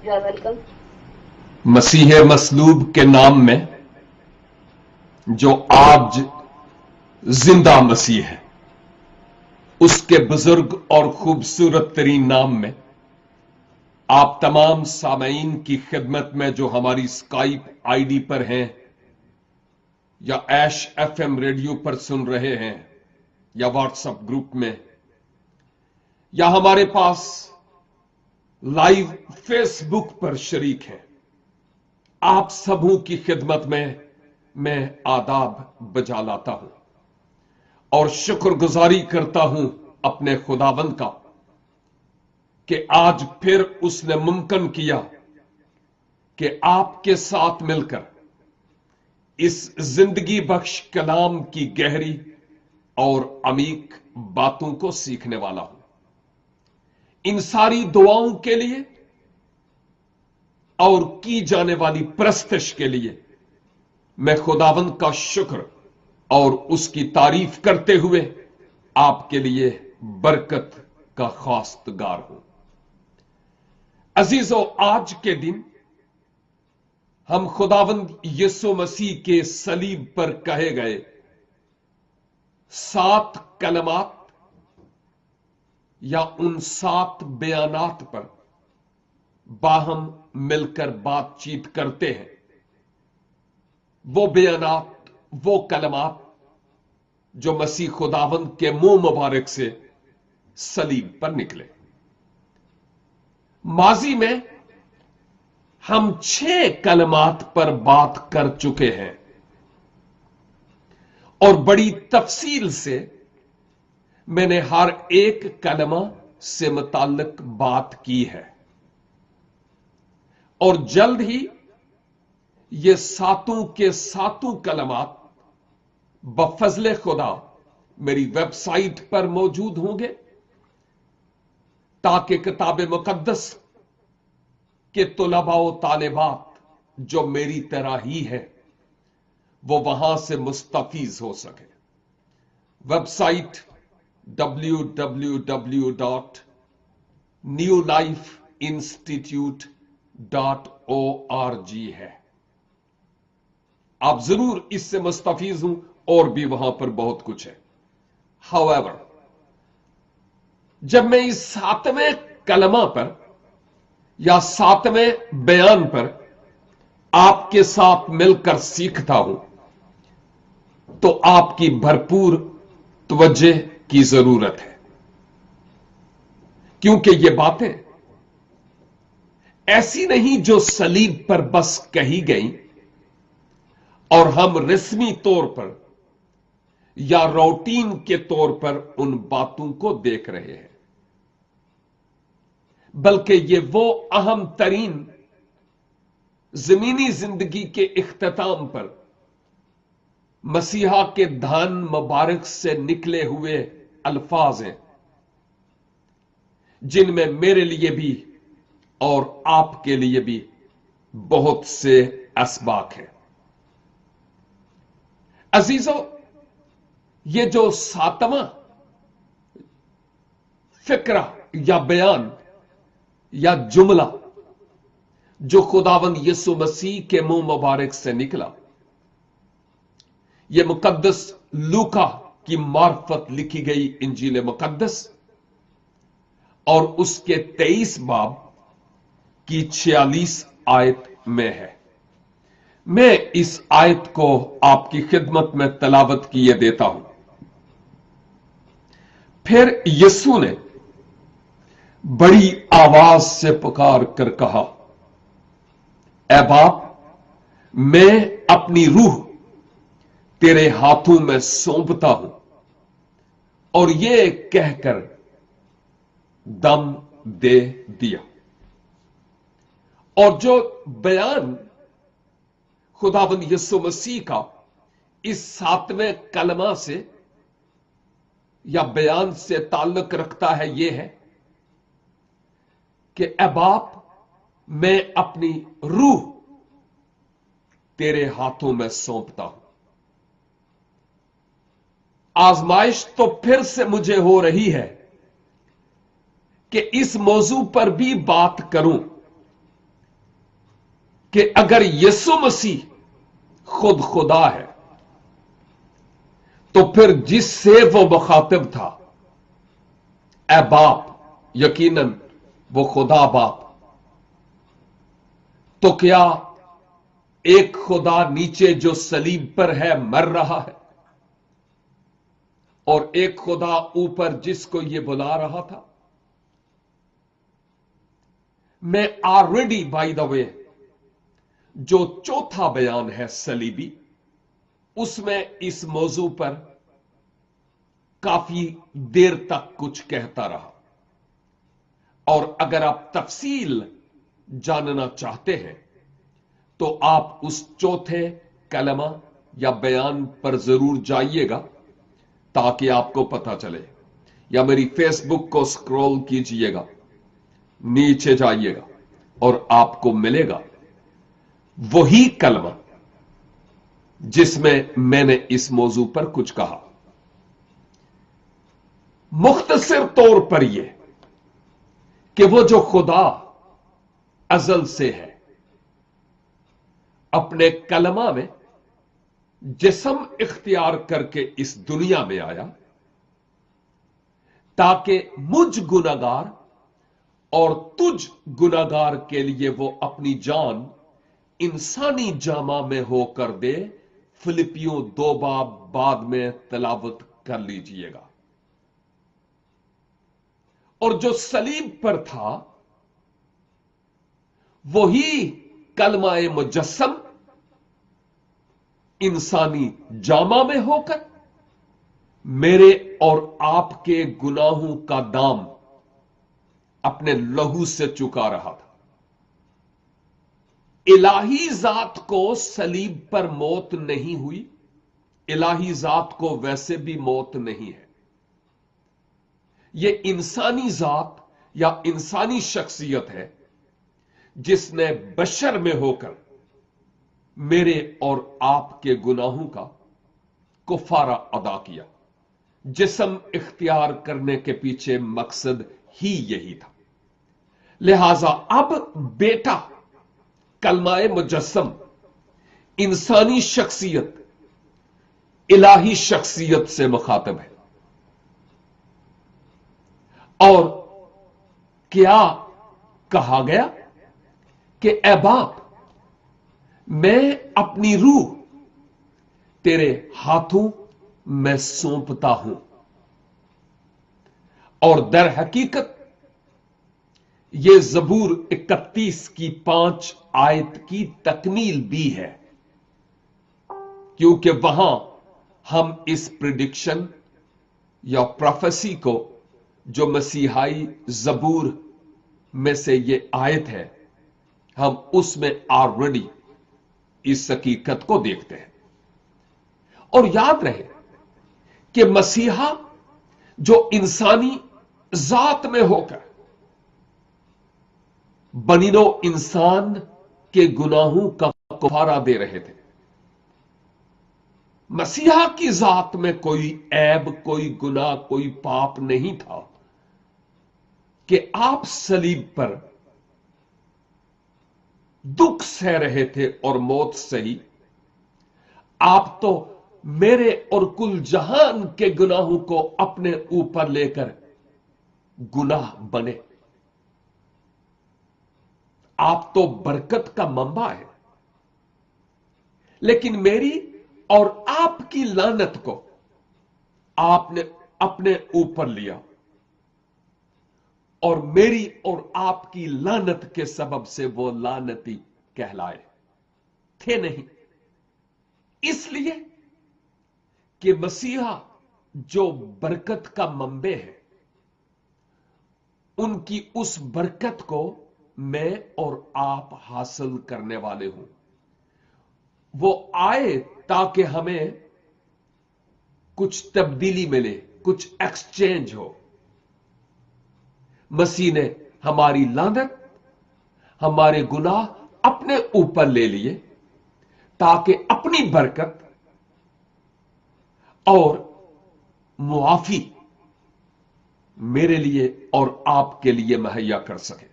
Welcome. मसीह मसलूब के नाम में जो आज जिंदा मसीह है, उसके बुजुर्ग और खूबसूरत तरीन नाम में आप तमाम सामईन की खिदमत में जो हमारी स्काइप आईडी पर हैं या ऐश एफएम रेडियो पर सुन रहे हैं या व्हाट्सएप ग्रुप में या हमारे पास लाइव फेसबुक पर शरीक हैं, आप सबों की खिदमत में मैं आदाब बजा लाता हूं और शुक्रगुजारी करता हूं अपने खुदावंद का कि आज फिर उसने मुमकिन किया कि आपके साथ मिलकर इस जिंदगी बख्श कलाम की गहरी और अमीक बातों को सीखने वाला हूं। इन सारी दुआओं के लिए और की जाने वाली प्रस्तश के लिए मैं खुदावंद का शुक्र और उसकी तारीफ करते हुए आपके लिए बरकत का खास्तगार हूं। अजीजों, आज के दिन हम खुदावंद यीशु मसीह के सलीब पर कहे गए 7 कलमात या उन 7 बयानात पर बाहम मिलकर बातचीत करते हैं। वो बयानात, वो कलमात जो मसीह खुदावंद के मुंह मुबारक से सलीब पर निकले। माजी में हम 6 कलमात पर बात कर चुके हैं और बड़ी तफसील से मैंने हर एक कलमा से मुताल्लिक बात की है और जल्द ही ये 7 के 7 कलमात बफजले खुदा मेरी वेबसाइट पर मौजूद होंगे ताकि किताब मुकद्दस के तुलबा व तालिबात जो मेरी तरह ही है वो वहां से मुस्तफीज हो सके। वेबसाइट www.newlifeinstitute.org है। आप जरूर इससे मुस्तफीज हूं और भी वहां पर बहुत कुछ है। हाउएवर, जब मैं इस 7वें कलमा पर या 7वें बयान पर आपके साथ मिलकर सीखता हूं तो आपकी भरपूर तवज्जो की जरूरत है, क्योंकि ये बातें ऐसी नहीं जो सलीब पर बस कही गई और हम रस्मी तौर पर या रूटीन के तौर पर उन बातों को देख रहे हैं, बल्कि ये वो अहम तरीन जमीनी जिंदगी के इख्तिताम पर मसीहा के धान मुबारक से निकले हुए अल्फाज हैं जिनमें मेरे लिए भी और आपके लिए भी बहुत से असबाक हैं। अजीजों, ये जो 7वां फिक्रा या बयान या जुमला जो खुदावंद यीशु मसीह के मुंह मुबारक से निकला, यह मुकद्दस लूका की मार्फत लिखी गई इंजील मुकद्दस और उसके 23 बाब की 46 आयत में है। मैं इस आयत को आपकी खिदमत में तलावत किए देता हूं। फिर यीशु ने बड़ी आवाज से पुकार कर कहा, ऐ बाप, मैं अपनी रूह तेरे हाथों में सौंपता हूं। और यह कहकर दम दे दिया। और जो बयान खुदावंद यीशु मसीह का इस 7वें कलमा से या बयान से ताल्लुक रखता है, यह है कि ऐ बाप, मैं अपनी रूह तेरे हाथों में सौंपता हूं। आजमाइश तो फिर से मुझे हो रही है कि इस मौजू पर भी बात करूं کہ اگر یسوع مسیح خود خدا ہے تو پھر جس سے وہ مخاطب تھا، اے باپ، یقیناً وہ خدا باپ، تو کیا ایک خدا نیچے جو صلیب پر ہے مر رہا ہے، اور ایک خدا اوپر جس کو یہ بلا رہا تھا؟ میں آلریڈی بائی دا وے جو چوتھا بیان ہے صلیبی، اس میں اس موضوع پر کافی دیر تک کچھ کہتا رہا، اور اگر آپ تفصیل جاننا چاہتے ہیں تو آپ اس چوتھے کلمہ یا بیان پر ضرور جائیے گا تاکہ آپ کو پتا چلے، یا میری فیس بک کو سکرول کیجئے گا، نیچے جائیے گا اور آپ کو ملے گا وہی کلمہ جس میں نے اس موضوع پر کچھ کہا۔ مختصر طور پر یہ کہ وہ جو خدا ازل سے ہے اپنے کلمہ میں جسم اختیار کر کے اس دنیا میں آیا تاکہ مجھ گناہگار اور تجھ گناہگار کے لیے وہ اپنی جان انسانی جامہ میں ہو کر دے۔ فلپیوں 2 باب بعد میں تلاوت کر لیجئے گا۔ اور جو صلیب پر تھا وہی کلمہ مجسم انسانی جامہ میں ہو کر میرے اور آپ کے گناہوں کا دام اپنے لہو سے چکا رہا تھا۔ الہی ذات کو صلیب پر موت نہیں ہوئی، الہی ذات کو ویسے بھی موت نہیں ہے۔ یہ انسانی ذات یا انسانی شخصیت ہے جس نے بشر میں ہو کر میرے اور آپ کے گناہوں کا کفارہ ادا کیا۔ جسم اختیار کرنے کے پیچھے مقصد ہی یہی تھا۔ لہذا اب بیٹا کلمہ مجسم انسانی شخصیت الہی شخصیت سے مخاطب ہے، اور کیا کہا گیا کہ اے باپ، میں اپنی روح تیرے ہاتھوں میں سونپتا ہوں۔ اور در حقیقت یہ زبور 31 کی 5 آیت کی تکمیل بھی ہے، کیونکہ وہاں ہم اس پریڈکشن یا پروفیسی کو جو مسیحائی زبور میں سے یہ آیت ہے، ہم اس میں آلریڈی اس حقیقت کو دیکھتے ہیں۔ اور یاد رہے کہ مسیحا جو انسانی ذات میں ہو کر بنی نوع انسان کے گناہوں کا کفارہ دے رہے تھے، مسیحا کی ذات میں کوئی عیب، کوئی گناہ، کوئی پاپ نہیں تھا کہ آپ صلیب پر دکھ سہ رہے تھے اور موت سہی۔ آپ تو میرے اور کل جہان کے گناہوں کو اپنے اوپر لے کر گناہ بنے۔ آپ تو برکت کا منبع ہے، لیکن میری اور آپ کی لعنت کو آپ نے اپنے اوپر لیا، اور میری اور آپ کی لعنت کے سبب سے وہ لعنتی کہلائے تھے نہیں، اس لیے کہ مسیحا جو برکت کا منبع ہے، ان کی اس برکت کو میں اور آپ حاصل کرنے والے ہوں۔ وہ آئے تاکہ ہمیں کچھ تبدیلی ملے، کچھ ایکسچینج ہو۔ مسیح نے ہماری لعنت، ہمارے گناہ اپنے اوپر لے لیے تاکہ اپنی برکت اور معافی میرے لیے اور آپ کے لیے مہیا کر سکے۔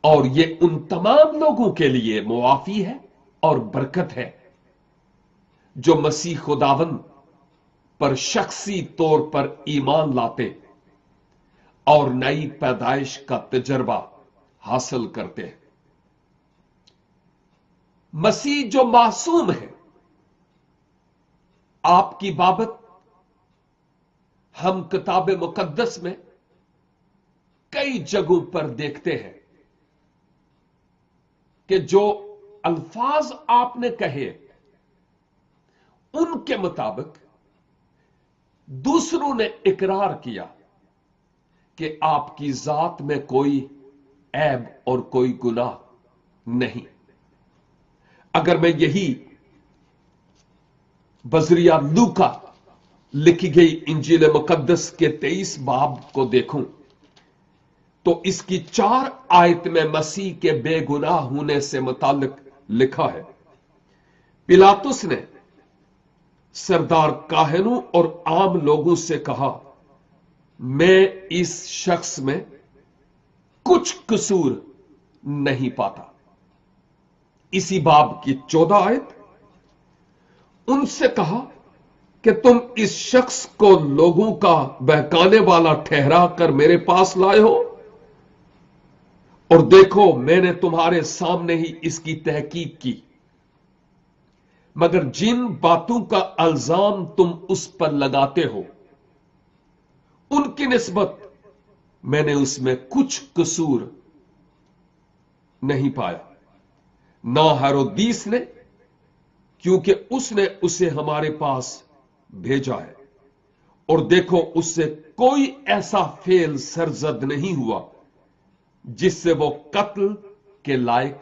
और ये उन तमाम लोगों के लिए मुआफी है और बरकत है जो मसीह खुदावन पर शख्सी तौर पर ईमान लाते और नई पैदाइश का तजर्बा हासिल करते हैं। मसीह जो मासूम है, आपकी बाबत हम किताब मुकद्दस में कई जगहों पर देखते हैं कि जो अल्फाज आपने कहे उनके मुताबिक दूसरों ने इकरार किया कि आपकी जात में कोई ऐब और कोई गुनाह नहीं। अगर मैं यही बजरिया लूका लिखी गई इंजील मुकद्दस के 23 बाब को देखूं तो इसकी 4 आयत में मसीह के बेगुनाह होने से मुताल्लिक लिखा है। पिलातुस ने सरदार काहनों और आम लोगों से कहा, मैं इस शख्स में कुछ कसूर नहीं पाता। इसी बाब की 14 आयत, उनसे कहा कि तुम इस शख्स को लोगों का बहकाने वाला ठहरा कर मेरे पास लाए हो, और देखो मैंने तुम्हारे सामने ही इसकी तहकीक की, मगर जिन बातों का इल्जाम तुम उस पर लगाते हो उनकी निस्बत मैंने उसमें कुछ कसूर नहीं पाया। ना हेरोदीस ने, क्योंकि उसने उसे हमारे पास भेजा है, और देखो उससे कोई ऐसा फेल सरजद नहीं हुआ जिससे वो कत्ल के लायक।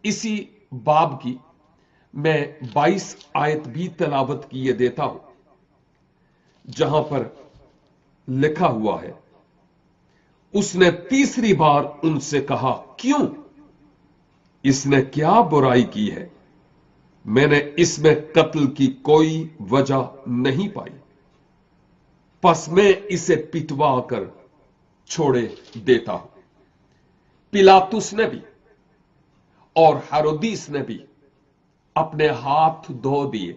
इसी बाब की मैं 22 आयत भी तलावत किए देता हूं, जहां पर लिखा हुआ है, उसने तीसरी बार उनसे कहा, क्यों? इसने क्या बुराई की है? मैंने इसमें कत्ल की कोई वजह नहीं पाई, बस मैं इसे पिटवा कर छोड़े देता हूं। पिलातुस ने भी और हेरोदीस ने भी अपने हाथ धो दिए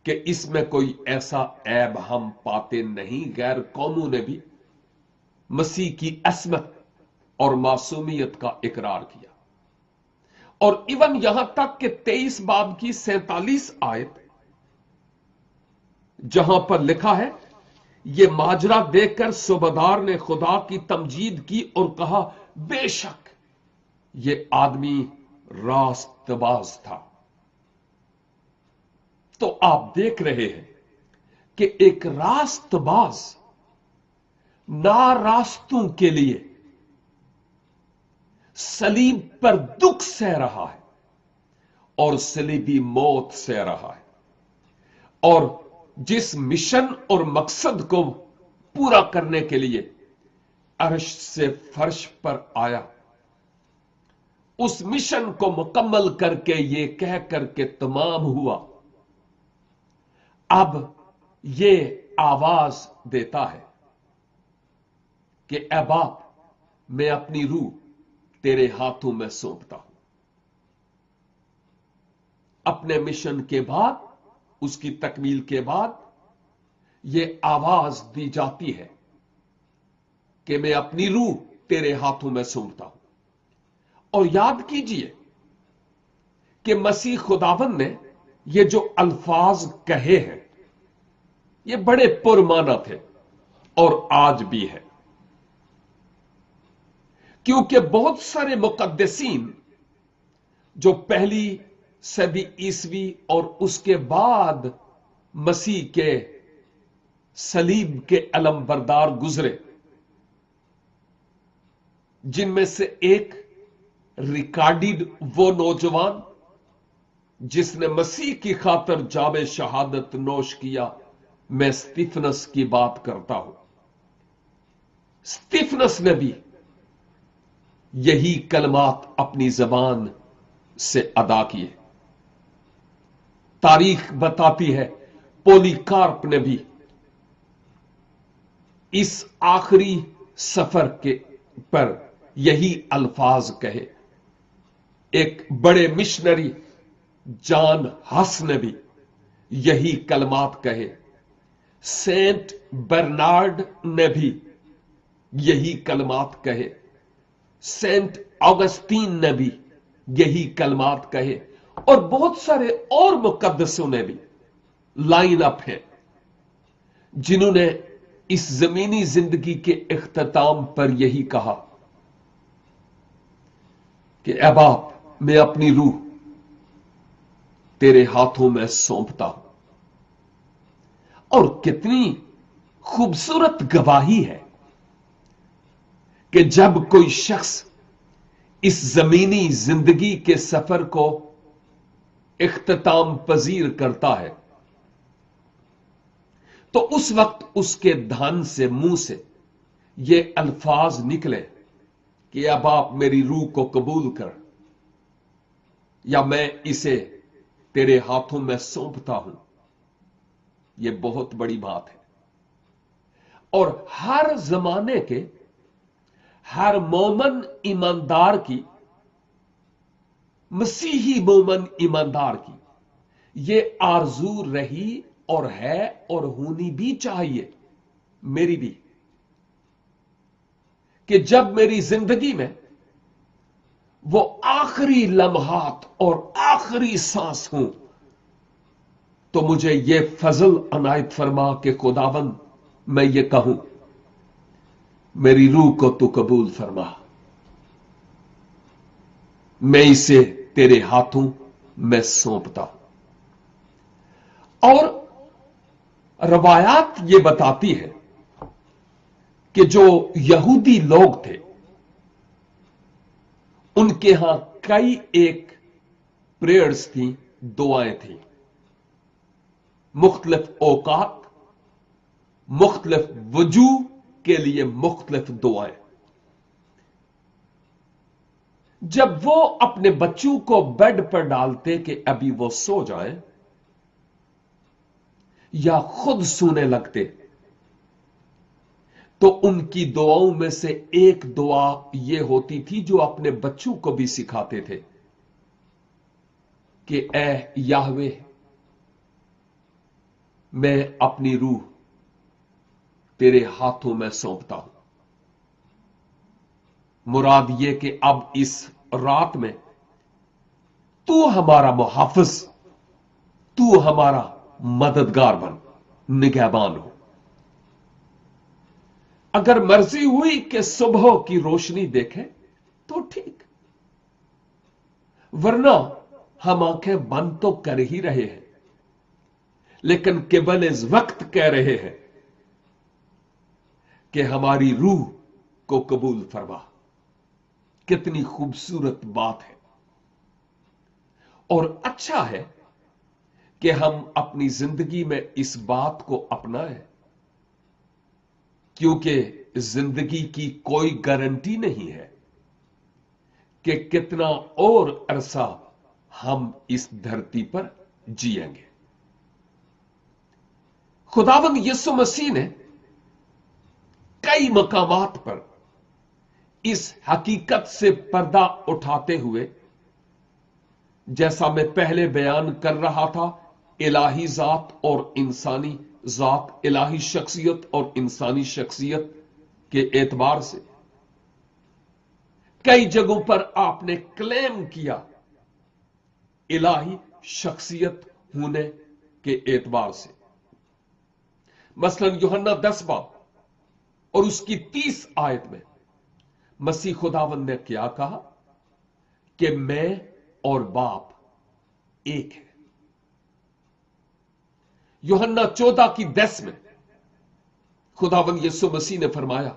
कि इसमें कोई ऐसा ऐब हम पाते नहीं। गैर कौमों ने भी मसीह की असमत और मासूमियत का इकरार किया। और इवन यहां तक कि 23 बाब की 47 आयत, जहां पर लिखा है, यह माजरा देखकर सूबेदार ने खुदा की तमजीद की और कहा, बेशक यह आदमी रास्तबाज था। तो आप देख रहे हैं कि एक रास्तबाज ना रास्तों के लिए सलीब पर दुख सह रहा है और सलीबी मौत सह रहा है, और जिस मिशन और मकसद को पूरा करने के लिए अर्श से फर्श पर आया, उस मिशन को मुकम्मल करके ये कह करके तमाम हुआ, अब ये आवाज देता है कि ऐ बाप, मैं अपनी रूह तेरे हाथों में सौंपता हूं। अपने मिशन के बाद, उसकी तकमील के बाद, यह आवाज दी जाती है कि मैं अपनी रूह तेरे हाथों में सौंपता हूं। और याद कीजिए कि मसीह खुदावन ने ये जो अल्फाज कहे हैं, ये बड़े पुरमाना थे और आज भी है, क्योंकि बहुत सारे मुकद्दसीन जो पहली सदी ईसवी और उसके बाद मसीह के सलीब के अलमबरदार गुजरे, जिनमें से एक रिकार्डिड वो नौजवान जिसने मसीह की खातर जामे शहादत नोश किया, मैं स्तिफनस की बात करता हूं। स्तिफनस ने भी यही कलमात अपनी जबान से अदा किए। तारीख बताती है पोलीकार्प ने भी इस आखिरी सफर के पर यही अल्फाज कहे। एक बड़े मिशनरी जॉन हस ने भी यही कलमात कहे। सेंट बर्नार्ड ने भी यही कलमात कहे। सेंट ऑगस्टीन ने भी यही कलमात कहे। और बहुत सारे और मुकद्दसों ने भी लाइन अप है जिन्होंने इस जमीनी जिंदगी के इख्तिताम पर यही कहा कि ऐ बाप, मैं अपनी रूह तेरे हाथों में सौंपता हूं। और कितनी खूबसूरत गवाही है कि जब कोई शख्स इस जमीनी जिंदगी के सफर को इख्तिताम पजीर करता है तो उस वक्त उसके धन से, मुंह से ये अल्फाज निकले कि अब आप मेरी रूह को कबूल कर, या मैं इसे तेरे हाथों में सौंपता हूं। यह बहुत बड़ी बात है। और हर जमाने के हर मोमन ईमानदार की, मसीही मोमन ईमानदार की यह आरजू रही और है और होनी भी चाहिए, मेरी भी, कि जब मेरी जिंदगी में वो आखिरी लम्हात और आखिरी सांस हूं तो मुझे ये फजल अनायत फरमा के खुदावंद मैं ये कहूं, मेरी रूह को तू कबूल फरमा, मैं इसे तेरे हाथों में सौंपता हूं। और रवायात ये बताती है कि जो यहूदी लोग थे उनके यहां कई एक प्रेयर्स थी, दुआएं थी, मुख्तलिफ औकात, मुख्तलिफ वजू के लिए मुख्तलिफ दुआएं। जब वो अपने बच्चों को बेड पर डालते कि अभी वो सो जाएं, या खुद सोने लगते, तो उनकी दुआओं में से एक दुआ यह होती थी जो अपने बच्चों को भी सिखाते थे कि ऐ याहवे, मैं अपनी रूह तेरे हाथों में सौंपता हूं। मुराद यह कि अब इस रात में तू हमारा मुहाफिज, तू हमारा मददगार बन, निगहबान हो। अगर मर्जी हुई कि सुबह की रोशनी देखें तो ठीक, वरना हम आंखें बंद तो कर ही रहे हैं, लेकिन केवल इस वक्त कह रहे हैं कि हमारी रूह को कबूल फरमा। कितनी खूबसूरत बात है। और अच्छा है कि हम अपनी जिंदगी में इस बात को अपनाएं, क्योंकि जिंदगी की कोई गारंटी नहीं है कि कितना और अरसा हम इस धरती पर जिएंगे। खुदावंद यीशु मसीह ने कई मकामात पर इस हकीकत से पर्दा उठाते हुए, जैसा मैं पहले बयान कर रहा था, इलाही जात और इंसानी जात, इलाही शख्सियत और इंसानी शख्सियत के एतबार से कई जगहों पर आपने क्लेम किया इलाही शख्सियत होने के एतबार से। मसलन यूहन्ना 10 बाब और उसकी 30 आयत में मसीह खुदावंद ने क्या कहा कि मैं और बाप एक है। यूहन्ना 14 की 10 में खुदावंद यीशु मसीह ने फरमाया,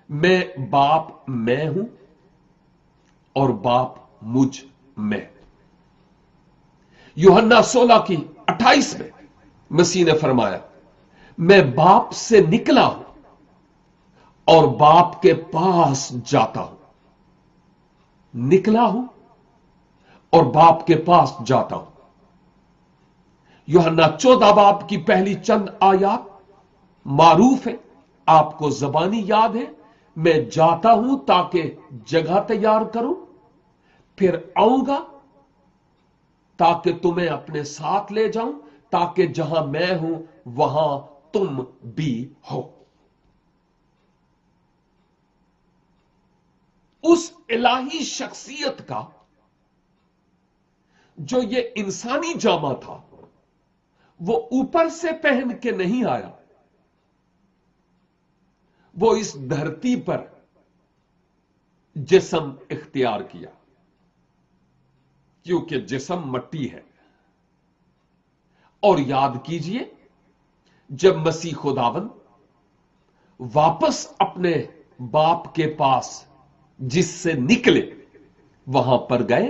मैं बाप मैं हूं और बाप मुझ में। यूहन्ना 16 की 28 में मसीह ने फरमाया, मैं बाप से निकला हूं और बाप के पास जाता हूं। निकला हूं और बाप के पास जाता हूं। यूहन्ना 14 बाब की पहली चंद आयात मारूफ है आपको जबानी याद है, मैं जाता हूं ताकि जगह तैयार करूं, फिर आऊंगा ताकि तुम्हें अपने साथ ले जाऊं, ताकि जहां मैं हूं वहां तुम भी हो। उस इलाही शख्सियत का जो ये इंसानी जामा था, वो ऊपर से पहन के नहीं आया, वो इस धरती पर जिस्म इख्तियार किया, क्योंकि जिस्म मट्टी है। और याद कीजिए, जब मसीह खुदावन वापस अपने बाप के पास जिससे निकले वहां पर गए,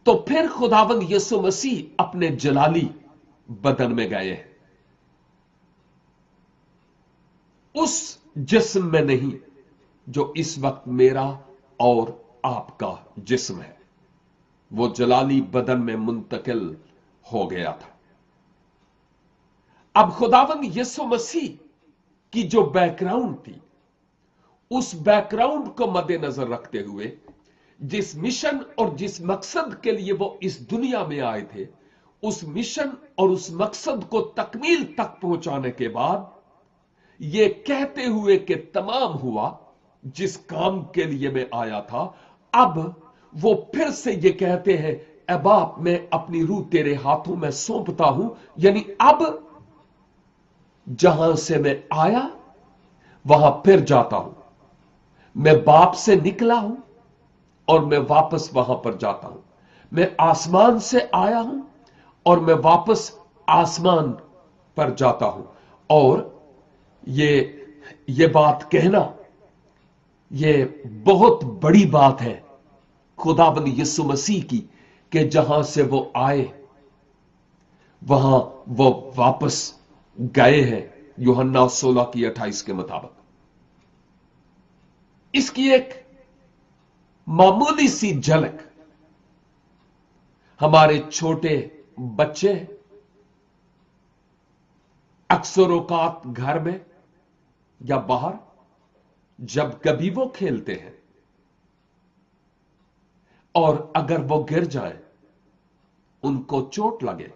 तो फिर खुदावन यीशु मसीह अपने जलाली बदन में गए हैं, उस जिस्म में नहीं जो इस वक्त मेरा और आपका जिस्म है। वो जलाली बदन में मुंतकिल हो गया था। अब खुदावन यीशु मसीह की जो बैकग्राउंड थी, उस बैकग्राउंड को मद्देनजर रखते हुए जिस मिशन और जिस मकसद के लिए वो इस दुनिया में आए थे, उस मिशन और उस मकसद को तकमील तक पहुंचाने के बाद ये कहते हुए कि तमाम हुआ जिस काम के लिए मैं आया था, अब वो फिर से ये कहते हैं, ऐ बाप मैं अपनी रूह तेरे हाथों में सौंपता हूं। यानी अब जहां से मैं आया वहां फिर जाता हूं। मैं बाप से निकला हूं और मैं वापस वहां पर जाता हूं। मैं आसमान से आया हूं और मैं वापस आसमान पर जाता हूं। और ये बात कहना, ये बहुत बड़ी बात है खुदाबंद यीशु मसीह की, कि जहां से वो आए वहां वो वापस गए हैं, यूहन्ना 16:28 के मुताबिक। इसकी एक मामूली सी झलक हमारे छोटे बच्चे अक्सर औकात घर में या बाहर जब कभी वो खेलते हैं और अगर वो गिर जाए, उनको चोट लगे,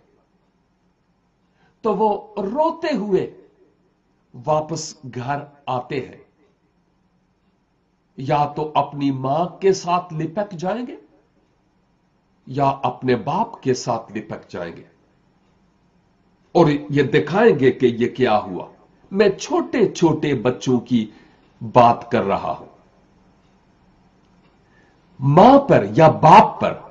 तो वो रोते हुए वापस घर आते हैं। या तो अपनी मां के साथ लिपट जाएंगे या अपने बाप के साथ लिपट जाएंगे और ये दिखाएंगे कि ये क्या हुआ। मैं छोटे छोटे बच्चों की बात कर रहा हूं। मां पर या बाप पर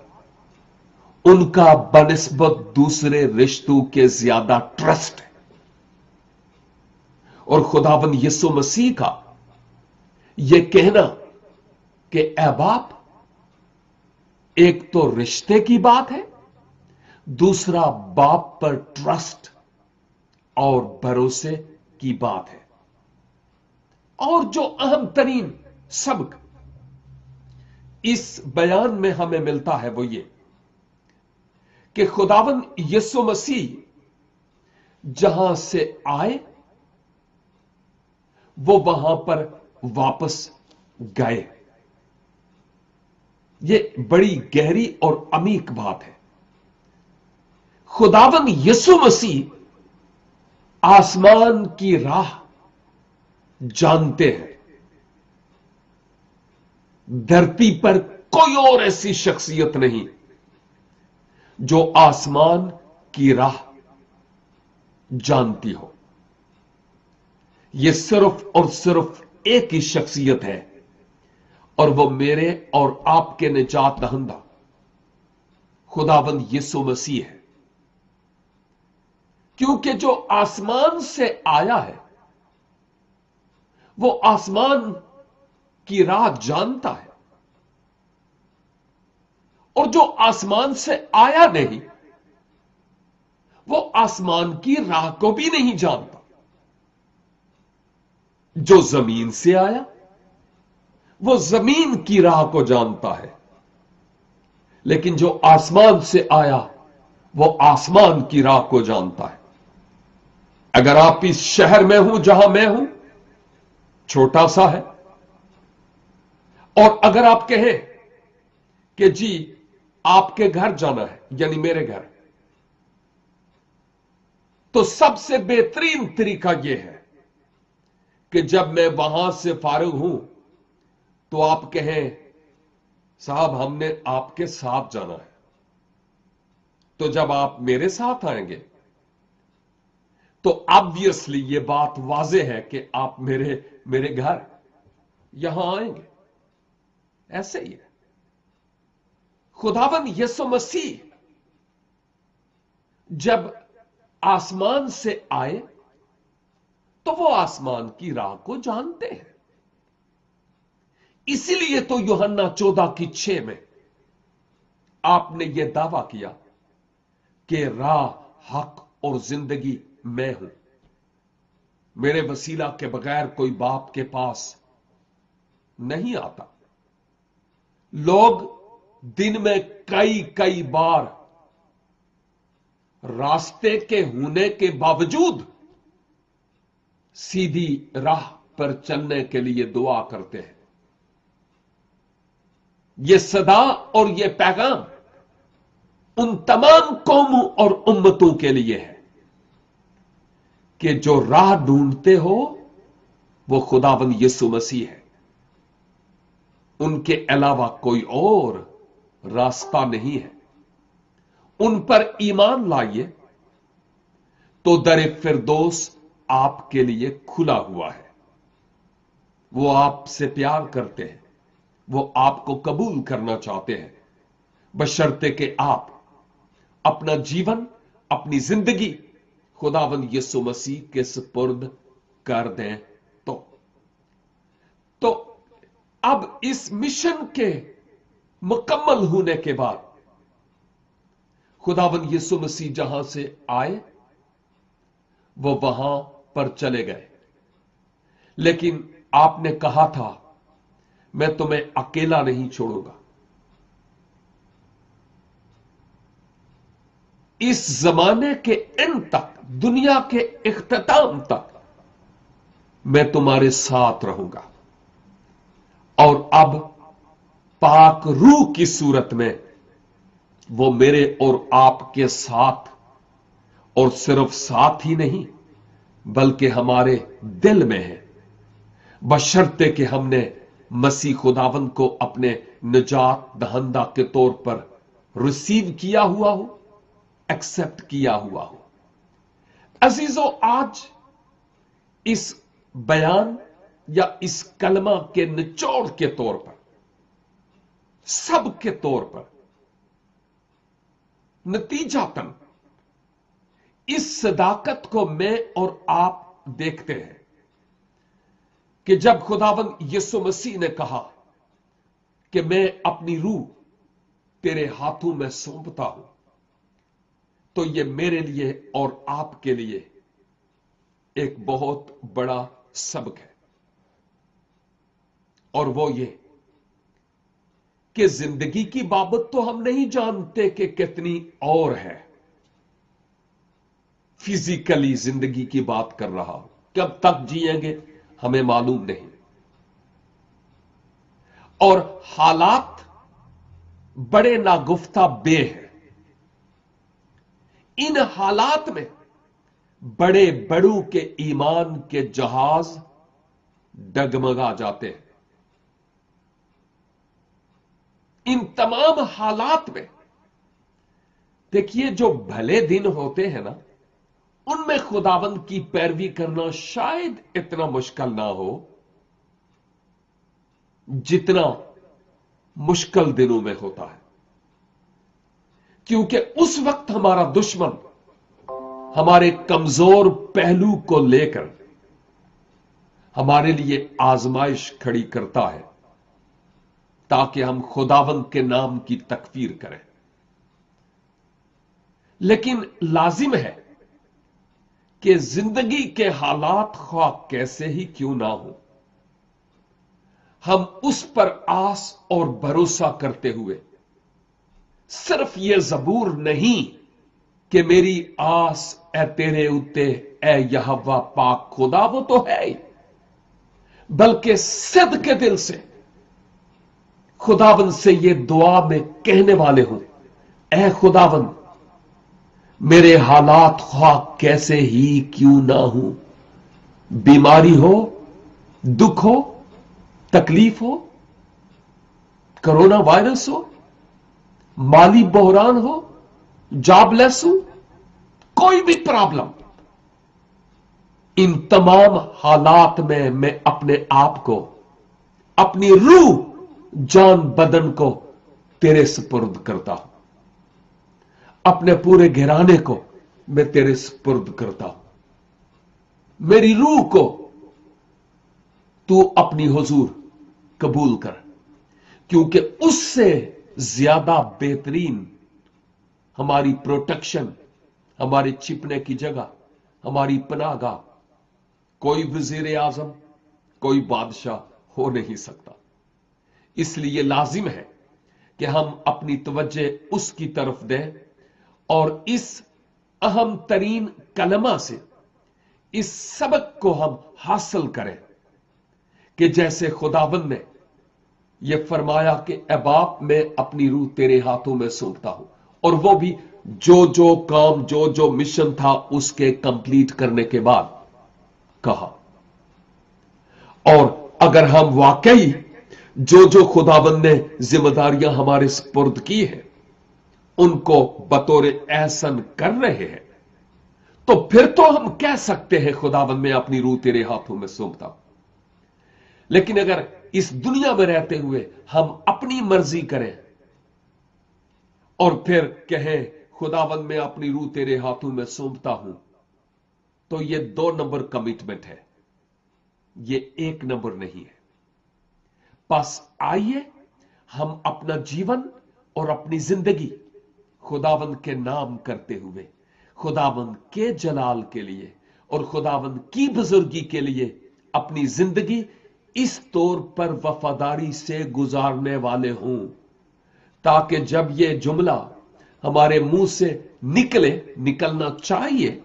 उनका बनिस्बत दूसरे रिश्तों के ज्यादा ट्रस्ट है। और खुदावन यीशु मसीह का यह कहना कि ऐ बाप, एक तो रिश्ते की बात है, दूसरा बाप पर ट्रस्ट और भरोसे की बात है। और जो अहम तरीन सबक इस बयान में हमें मिलता है वो ये कि खुदावन यीशु मसीह जहां से आए वो वहां पर वापस गए। ये बड़ी गहरी और अमीक बात है। खुदावन यीशु मसीह आसमान की राह जानते हैं। धरती पर कोई और ऐसी शख्सियत नहीं जो आसमान की राह जानती हो। यह सिर्फ और सिर्फ एक ही शख्सियत है और वो मेरे और आपके निजात दहिंदा खुदावंद यीशु मसीह है। क्योंकि जो आसमान से आया है वो आसमान की राह जानता है, और जो आसमान से आया नहीं वो आसमान की राह को भी नहीं जानता। जो जमीन से आया वो जमीन की राह को जानता है, लेकिन जो आसमान से आया वो आसमान की राह को जानता है। अगर आप इस शहर में हूं जहां मैं हूं, छोटा सा है, और अगर आप कहें कि जी आपके घर जाना है, यानी मेरे घर, तो सबसे बेहतरीन तरीका यह है कि जब मैं वहां से फारिग हूं तो आप कहें साहब हमने आपके साथ जाना है। तो जब आप मेरे साथ आएंगे तो ऑब्वियसली यह बात वाज़ेह है कि आप मेरे घर यहां आएंगे। ऐसे ही है। खुदावंद यीशु मसीह जब आसमान से आए तो वो आसमान की राह को जानते हैं। इसीलिए तो यूहन्ना 14:6 में आपने यह दावा किया कि राह, हक और जिंदगी मैं हूं, मेरे वसीला के बगैर कोई बाप के पास नहीं आता। लोग दिन में कई कई बार रास्ते के होने के बावजूद सीधी राह पर चलने के लिए दुआ करते हैं। यह सदा और यह पैगाम उन तमाम कौमों और उम्मतों के लिए है कि जो राह ढूंढते हो वो खुदावंद यीशु मसीह है। उनके अलावा कोई और रास्ता नहीं है। उन पर ईमान लाइए तो दरे फिरदौस आपके लिए खुला हुआ है। वो आपसे प्यार करते हैं, वो आपको कबूल करना चाहते हैं, बशर्ते कि आप अपना जीवन, अपनी जिंदगी खुदावंद यीशु मसीह के सुपुर्द कर दें। तो अब इस मिशन के मुकम्मल होने के बाद खुदावंद यीशु मसीह जहां से आए वो वहां पर चले गए, लेकिन आपने कहा था मैं तुम्हें अकेला नहीं छोड़ूंगा। इस जमाने के एंड तक, दुनिया के इख्तिताम तक मैं तुम्हारे साथ रहूंगा। और अब पाक रूह की सूरत में वो मेरे और आपके साथ, और सिर्फ साथ ही नहीं बल्कि हमारे दिल में है, बशर्ते कि हमने मसीह खुदावंद को अपने निजात दहंदा के तौर पर रिसीव किया हुआ हो, एक्सेप्ट किया हुआ हो। अजीजों, आज इस बयान या इस कलमा के निचोड़ के तौर पर, सब के तौर पर, नतीजातन इस सदाकत को मैं और आप देखते हैं कि जब खुदावंद यीशु मसीह ने कहा कि मैं अपनी रूह तेरे हाथों में सौंपता हूं, तो यह मेरे लिए और आपके लिए एक बहुत बड़ा सबक है। और वो ये कि जिंदगी की बाबत तो हम नहीं जानते कि कितनी और है। फिजिकली जिंदगी की बात कर रहा हूं, कब तक जिएंगे हमें मालूम नहीं। और हालात बड़े नागुफ्ता बे हैं। इन हालात में बड़े बड़ों के ईमान के जहाज डगमगा जाते हैं। इन तमाम हालात में देखिए, जो भले दिन होते हैं ना, उनमें खुदावंद की पैरवी करना शायद इतना मुश्किल ना हो जितना मुश्किल दिनों में होता है, क्योंकि उस वक्त हमारा दुश्मन हमारे कमजोर पहलू को लेकर हमारे लिए आजमाइश खड़ी करता है ताकि हम खुदावंद के नाम की तकफीर करें। लेकिन लाजिम है कि जिंदगी के हालात ख्वाह कैसे ही क्यों ना हो, हम उस पर आस और भरोसा करते हुए सिर्फ यह जबूर नहीं کہ میری آس اے تیرے اتے اے یہوہ پاک خدا وہ تو ہے ہی، بلکہ صدق کے دل سے خداوند سے یہ دعا میں کہنے والے ہوں، اے خداوند میرے حالات خواہ کیسے ہی کیوں نہ ہوں، بیماری ہو، دکھ ہو، تکلیف ہو، کرونا وائرس ہو، مالی بحران ہو، جاب لیس ہو، کوئی بھی پرابلم، ان تمام حالات میں اپنے آپ کو، اپنی روح، جان، بدن کو تیرے سپرد کرتا ہوں، اپنے پورے گھرانے کو میں تیرے سپرد کرتا ہوں، میری روح کو تو اپنی حضور قبول کر، کیونکہ اس سے زیادہ بہترین ہماری پروٹیکشن، ہمارے چھپنے کی جگہ، ہماری پناہ گاہ کوئی وزیر اعظم، کوئی بادشاہ ہو نہیں سکتا۔ اس لیے لازم ہے کہ ہم اپنی توجہ اس کی طرف دیں اور اس اہم ترین کلمہ سے اس سبق کو ہم حاصل کریں کہ جیسے خداوند نے یہ فرمایا کہ اے باپ میں اپنی روح تیرے ہاتھوں میں سونپتا ہوں، اور وہ بھی جو کام، جو مشن تھا اس کے کمپلیٹ کرنے کے بعد کہا۔ اور اگر ہم واقعی جو خداوند نے ذمہ داریاں ہمارے سپرد کی ہیں ان کو بطور احسن کر رہے ہیں، تو پھر تو ہم کہہ سکتے ہیں خداوند میں اپنی روح تیرے ہاتھوں میں سونپتا ہوں۔ لیکن اگر اس دنیا میں رہتے ہوئے ہم اپنی مرضی کریں اور پھر کہیں خداوند میں اپنی روح تیرے ہاتھوں میں سونپتا ہوں، تو یہ 2 نمبر کمٹمنٹ ہے، یہ 1 نمبر نہیں ہے۔ پس آئیے ہم اپنا جیون اور اپنی زندگی خداوند کے نام کرتے ہوئے، خداوند کے جلال کے لیے اور خداوند کی بزرگی کے لیے اپنی زندگی اس طور پر وفاداری سے گزارنے والے ہوں، تاکہ جب یہ جملہ ہمارے منہ سے نکلنا چاہیے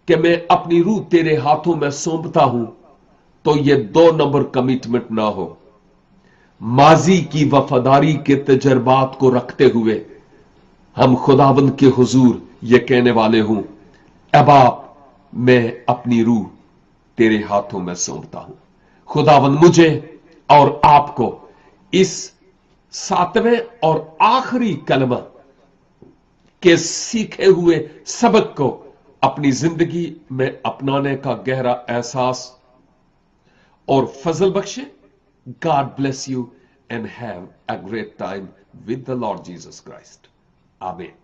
کہ میں اپنی روح تیرے ہاتھوں میں سونپتا ہوں، تو یہ 2 نمبر کمٹمنٹ نہ ہو۔ ماضی کی وفاداری کے تجربات کو رکھتے ہوئے ہم خداوند کے حضور یہ کہنے والے ہوں، اے باپ میں اپنی روح تیرے ہاتھوں میں سونپتا ہوں۔ خداوند مجھے اور آپ کو اس 7ویں اور آخری کلمہ کے سیکھے ہوئے سبق کو اپنی زندگی میں اپنانے کا گہرا احساس اور فضل بخشے۔ God bless you and have a great time with the Lord Jesus Christ. Amen.